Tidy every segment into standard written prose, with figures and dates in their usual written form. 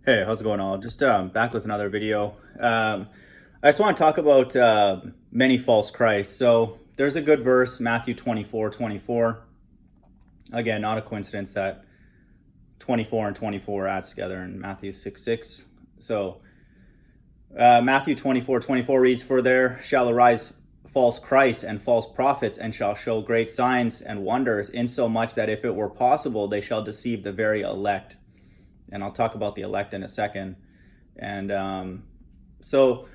Hey, how's it going all? Just back with another video. I just want to talk about many false Christs. So there's a good verse, Matthew 24:24. Again, not a coincidence that 24 and 24 adds together in Matthew 6:6. So Matthew 24:24 reads, "For there shall arise false Christs and false prophets, and shall show great signs and wonders, insomuch that if it were possible, they shall deceive the very elect." And I'll talk about the elect in a second. And so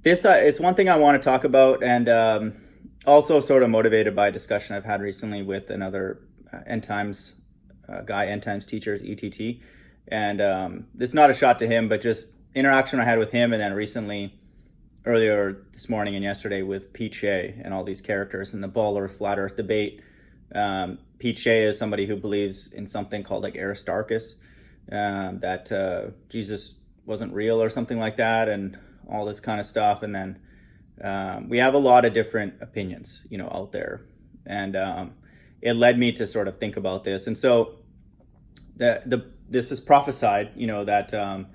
this is one thing I want to talk about, and also sort of motivated by a discussion I've had recently with another End Times guy, End Times Teachers, ETT. And this is not a shot to him, but just interaction I had with him, and then recently, earlier this morning and yesterday, with Pete Shea and all these characters in the ball earth, flat earth debate. Pete Shea is somebody who believes in something called like Aristarchus, that Jesus wasn't real or something like that, and all this kind of stuff. And then we have a lot of different opinions, out there. And it led me to sort of think about this. And so this is prophesied, that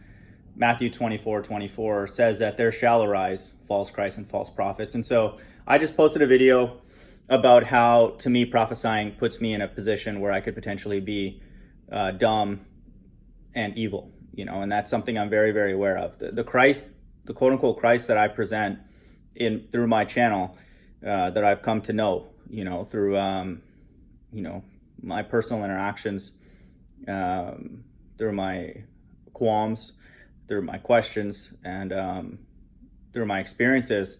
Matthew 24:24 says that there shall arise false Christs and false prophets. And so I just posted a video about how, to me, prophesying puts me in a position where I could potentially be dumb and evil, and that's something I'm very, very aware of. The Christ, the quote unquote Christ that I present through my channel, that I've come to know, through, my personal interactions, through my qualms, through my questions, and through my experiences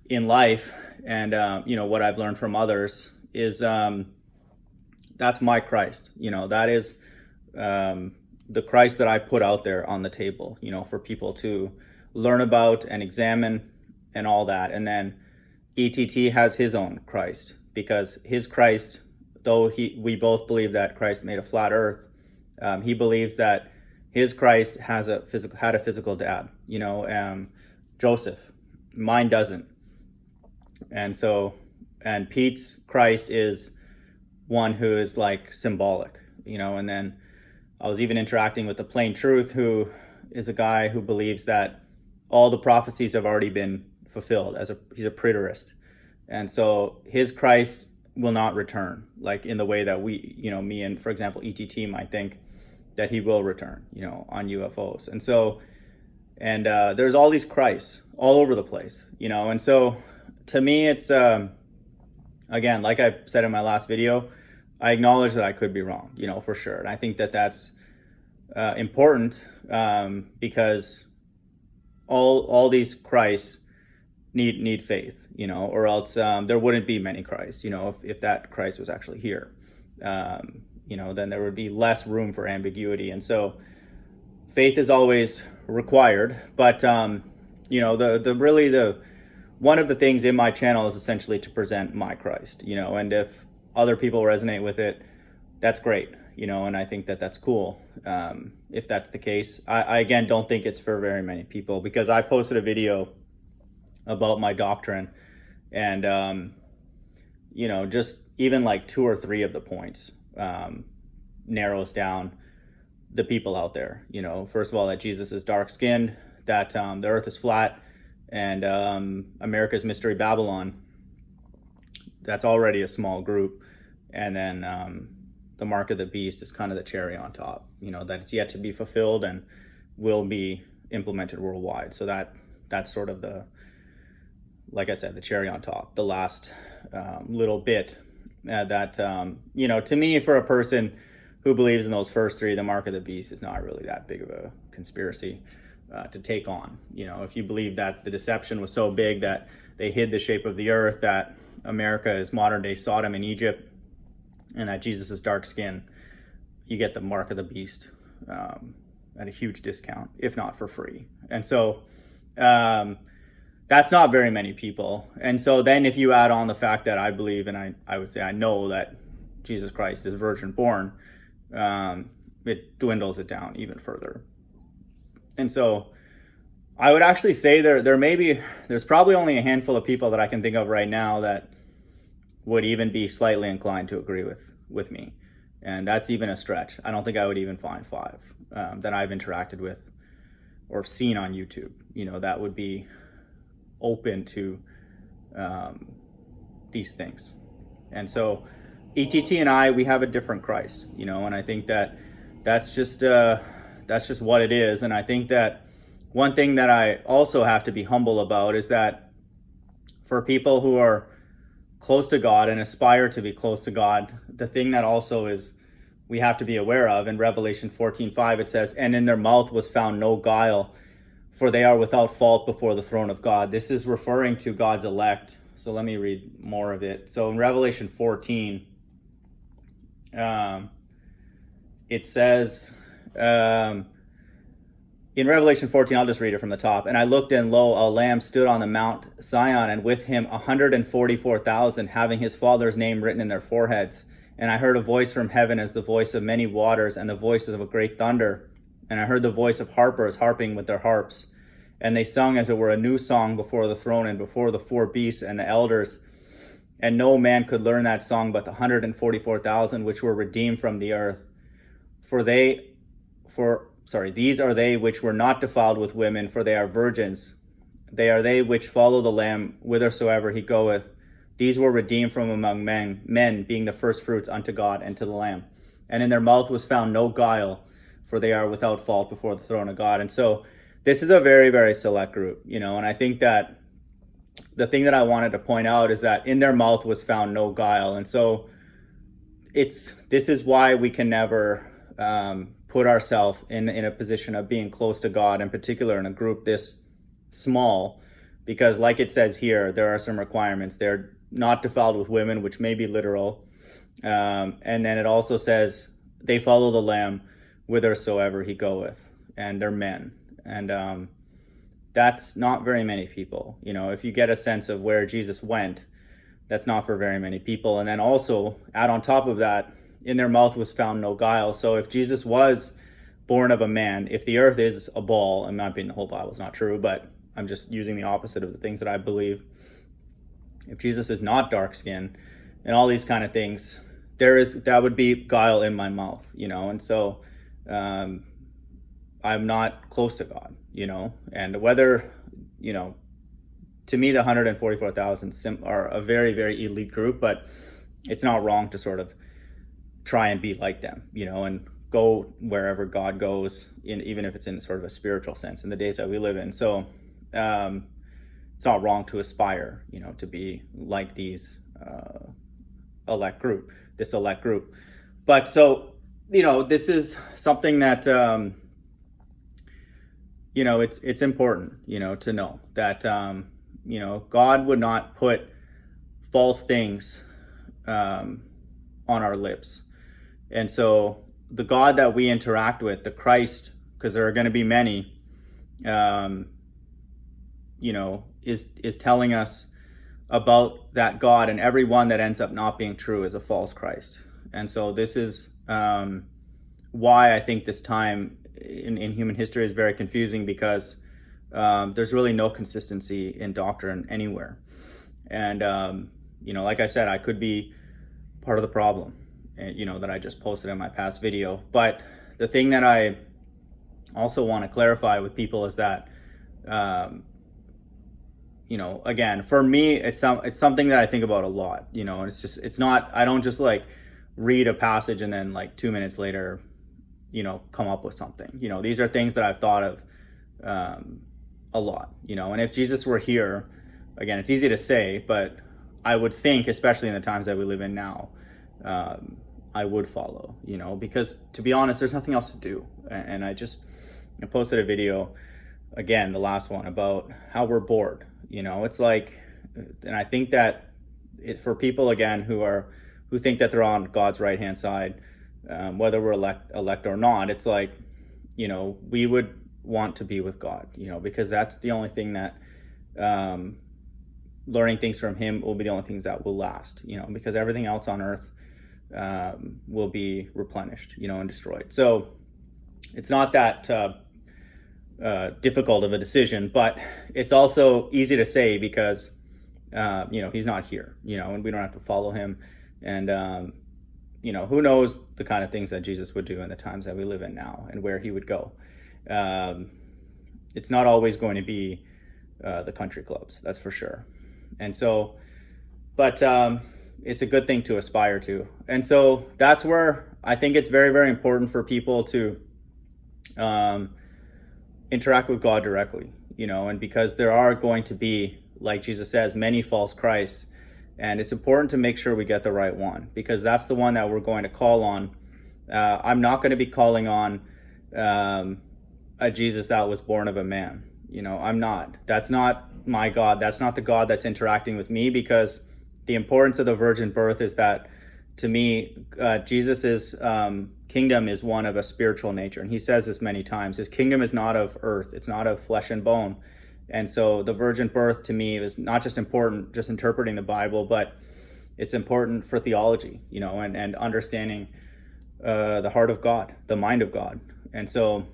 in life, and, what I've learned from others is, that's my Christ. That is, the Christ that I put out there on the table, for people to learn about and examine and all that. And then ETT has his own Christ, because his Christ, though we both believe that Christ made a flat earth, he believes that his Christ had a physical dad, Joseph. Mine doesn't. And Pete's Christ is one who is like symbolic, and then I was even interacting with the Plain Truth, who is a guy who believes that all the prophecies have already been fulfilled. He's a preterist. And so his Christ will not return, like in the way that we, me and, for example, ETT might think that he will return, on UFOs. And so, there's all these Christs all over the place, and so to me, it's, again, like I said in my last video, I acknowledge that I could be wrong, for sure. And I think that that's important, because all these Christs need faith, or else there wouldn't be many Christs, if that Christ was actually here. Then there would be less room for ambiguity. And so faith is always required. But, one of the things in my channel is essentially to present my Christ, and if other people resonate with it, that's great, and I think that that's cool. If that's the case, I again don't think it's for very many people, because I posted a video about my doctrine, and, just even like 2 or 3 of the points narrows down the people out there. First of all, that Jesus is dark skinned, that the earth is flat, and America's Mystery Babylon. That's already a small group. And then the mark of the beast is kind of the cherry on top, that it's yet to be fulfilled and will be implemented worldwide. So that's sort of like I said, the cherry on top, the last little bit that, to me, for a person who believes in those first 3, the mark of the beast is not really that big of a conspiracy to take on. If you believe that the deception was so big that they hid the shape of the earth, that America is modern day Sodom and Egypt, and that Jesus is dark skin, you get the mark of the beast at a huge discount, if not for free. And so that's not very many people. And so then if you add on the fact that I believe, and I would say I know, that Jesus Christ is virgin born, it dwindles it down even further. And so I would actually say there's probably only a handful of people that I can think of right now that would even be slightly inclined to agree with me. And that's even a stretch. I don't think I would even find 5 that I've interacted with or seen on YouTube, that would be open to these things. And so ETT and I, we have a different Christ, and I think that that's just what it is. And I think that one thing that I also have to be humble about is that for people who are close to God and aspire to be close to God, the thing that also is we have to be aware of, in Revelation 14:5, it says, "And in their mouth was found no guile, for they are without fault before the throne of God." This is referring to God's elect. So let me read more of it. So in Revelation 14, it says, in Revelation 14, I'll just read it from the top. "And I looked, and lo, a lamb stood on the Mount Sion, and with him 144,000, having his Father's name written in their foreheads. And I heard a voice from heaven as the voice of many waters, and the voice of a great thunder. And I heard the voice of harpers harping with their harps. And they sung as it were a new song before the throne and before the 4 beasts and the elders. And no man could learn that song but the 144,000 which were redeemed from the earth. These are they which were not defiled with women, for they are virgins. They are they which follow the Lamb whithersoever he goeth. These were redeemed from among men being the firstfruits unto God and to the Lamb. And in their mouth was found no guile, for they are without fault before the throne of God." And so this is a very, very select group, and I think that the thing that I wanted to point out is that in their mouth was found no guile. And so this is why we can never put ourselves in a position of being close to God, in particular in a group this small, because like it says here, there are some requirements. They're not defiled with women, which may be literal. And then it also says they follow the Lamb whithersoever he goeth, and they're men. And that's not very many people. If you get a sense of where Jesus went, that's not for very many people. And then also add on top of that, in their mouth was found no guile. So if Jesus was born of a man, if the earth is a ball, I'm not being the whole Bible is not true, but I'm just using the opposite of the things that I believe. If Jesus is not dark skinned and all these kind of things, that would be guile in my mouth, and so I'm not close to God, and whether, to me, the 144,000 are a very, very elite group, but it's not wrong to sort of try and be like them, and go wherever God goes, even if it's in sort of a spiritual sense in the days that we live in. So it's not wrong to aspire, to be like this elect group. But so, this is something that, it's important, to know that, God would not put false things on our lips. And so the God that we interact with, the Christ, because there are going to be many, is telling us about that God, and every one that ends up not being true is a false Christ. And so this is why I think this time in human history is very confusing, because there's really no consistency in doctrine anywhere. And, like I said, I could be part of the problem, that I just posted in my past video. But the thing that I also want to clarify with people is that, again, for me, it's something that I think about a lot, and it's not, I don't just like read a passage and then like 2 minutes later, come up with something. These are things that I've thought of a lot, and if Jesus were here, again, it's easy to say, but I would think, especially in the times that we live in now, I would follow, because to be honest, there's nothing else to do. And I posted a video, again, the last one, about how we're bored. It's like, and I think that for people, again, who think that they're on God's right hand side, whether we're elect or not, it's like, we would want to be with God, because that's the only thing that, learning things from him will be the only things that will last, because everything else on earth will be replenished, and destroyed. So it's not that difficult of a decision, but it's also easy to say because, he's not here, and we don't have to follow him. And, who knows the kind of things that Jesus would do in the times that we live in now and where he would go. It's not always going to be the country clubs, that's for sure. And so, but it's a good thing to aspire to. And so that's where I think it's very, very important for people to interact with God directly, and because there are going to be, like Jesus says, many false Christs. And it's important to make sure we get the right one, because that's the one that we're going to call on. I'm not going to be calling on a Jesus that was born of a man. I'm not. That's not my God. That's not the God that's interacting with me, because the importance of the virgin birth is that, to me, Jesus's kingdom is one of a spiritual nature. And he says this many times. His kingdom is not of earth. It's not of flesh and bone. And so the virgin birth, to me, is not just important, just interpreting the Bible, but it's important for theology, and understanding the heart of God, the mind of God. And so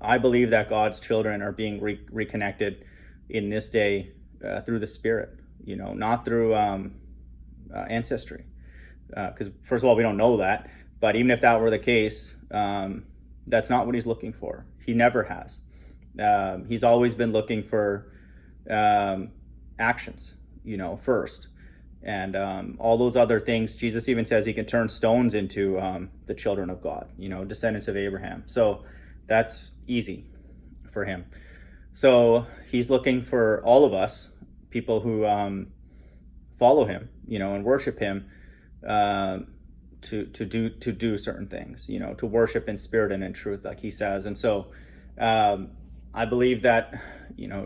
I believe that God's children are being reconnected in this day through the Spirit, not through ancestry. Because first of all, we don't know that. But even if that were the case, that's not what he's looking for. He never has. He's always been looking for actions, first. And all those other things, Jesus even says he can turn stones into the children of God, descendants of Abraham. So that's easy for him. So he's looking for all of us, people who follow him, and worship him, to do certain things, to worship in spirit and in truth, like he says. And so I believe that,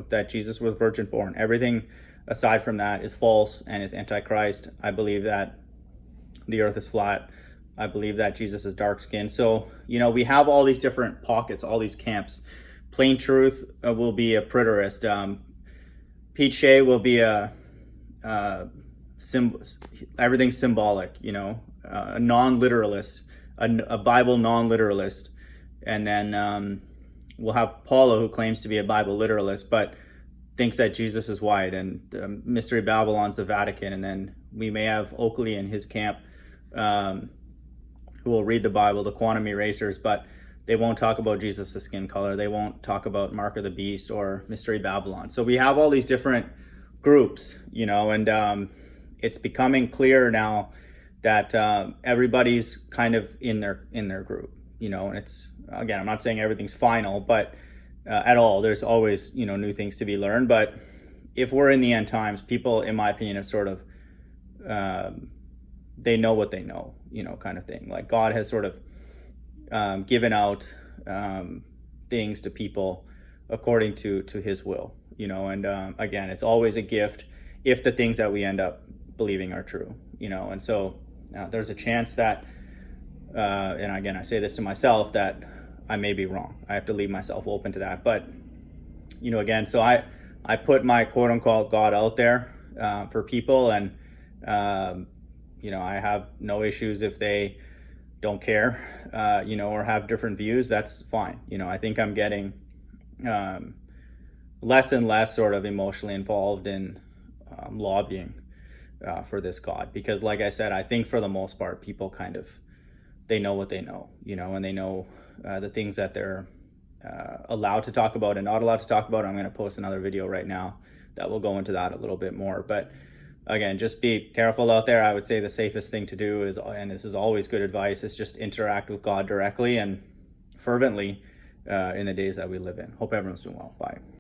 that Jesus was virgin born. Everything aside from that is false and is antichrist. I believe that the earth is flat. I believe that Jesus is dark skinned. So, we have all these different pockets, all these camps. Plain Truth will be a preterist. Pete Shea will be everything's symbolic, a non-literalist, a Bible non-literalist. And then we'll have Paula, who claims to be a Bible literalist, but thinks that Jesus is white, and Mystery Babylon's the Vatican. And then we may have Oakley and his camp, who will read the Bible, the quantum erasers, but they won't talk about Jesus' skin color. They won't talk about Mark of the Beast or Mystery Babylon. So we have all these different groups, and it's becoming clear now that everybody's kind of in their group, and it's, again, I'm not saying everything's final, but at all, there's always, new things to be learned. But if we're in the end times, people, in my opinion, have sort of, they know what they know, kind of thing. Like God has sort of given out things to people according to his will, and again, it's always a gift if the things that we end up believing are true, and so there's a chance that, and again, I say this to myself, that I may be wrong. I have to leave myself open to that. But, again, so I put my quote unquote God out there for people, and, I have no issues if they don't care, or have different views. That's fine. I think I'm getting less and less sort of emotionally involved in lobbying for this God, because like I said, I think for the most part, people kind of, they know what they know, and they know the things that they're allowed to talk about and not allowed to talk about. I'm going to post another video right now that will go into that a little bit more. But again, just be careful out there. I would say the safest thing to do is, and this is always good advice, is just interact with God directly and fervently in the days that we live in. Hope everyone's doing well. Bye.